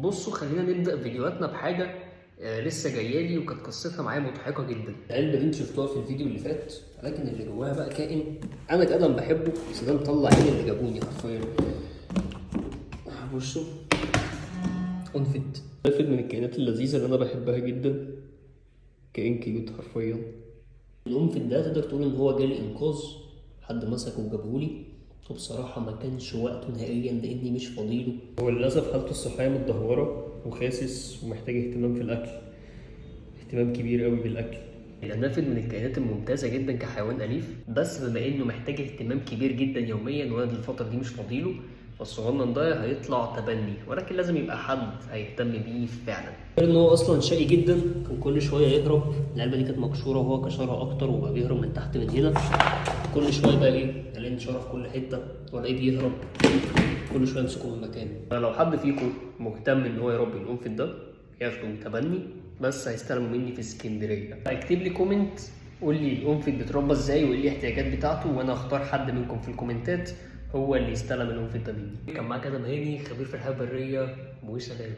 بصوا خلينا نبدأ فيديوهاتنا بحاجة لسه جايالي وكانت قصتها معايا مضحكة جدا. العلبة دي انتوا شفتوها في الفيديو اللي فات، ولكن اللي جواها بقى كائن انا كادم بحبه، بس ده مطلع عين اللي جابوني حرفيا. بصوا، انفد من الكائنات اللذيذة اللي انا بحبها جدا، كائن كيوت حرفيا. الانفد ده تقدر تقول ان هو جالي انقاذ، حد مسكه وجابهولي، وبصراحة ما كانش وقته نهائيا لاني مش فاضيله. هو للأسف حالته الصحية متدهورة وخاسس ومحتاج اهتمام في الأكل، اهتمام كبير قوي بالاكل. الانافد من الكائنات الممتازه جدا كحيوان اليف، بس بما انه محتاج اهتمام كبير جدا يوميا وانا الفتره دي مش فاضيله، فالصغنن ده هيطلع تبني، ولكن لازم يبقى حد هيهتم بيه فعلا. غير ان هو اصلا شقي جدا، كان كل شويه يهرب. العلبه دي كانت مكسوره وهو كسرها اكتر وبقى بيهرب من تحت من هنا. كل شويه بقى الاقي انشاره في كل حته والاقيه بيهرب، كل شويه امسكه من مكانه. فلو حد فيكم مهتم ان هو يربي الانفد ده ياخده تبني، بس هيستلموا مني في اسكندريه. اكتب لي كومنت قول لي الانفد بيتربى ازاي وايه الاحتياجات بتاعته، وانا اختار حد منكم في الكومنتات هو اللي يستلم الانفد ده مني. كان معاك ادم هاني، خبير في الحياه البريه، وسلام.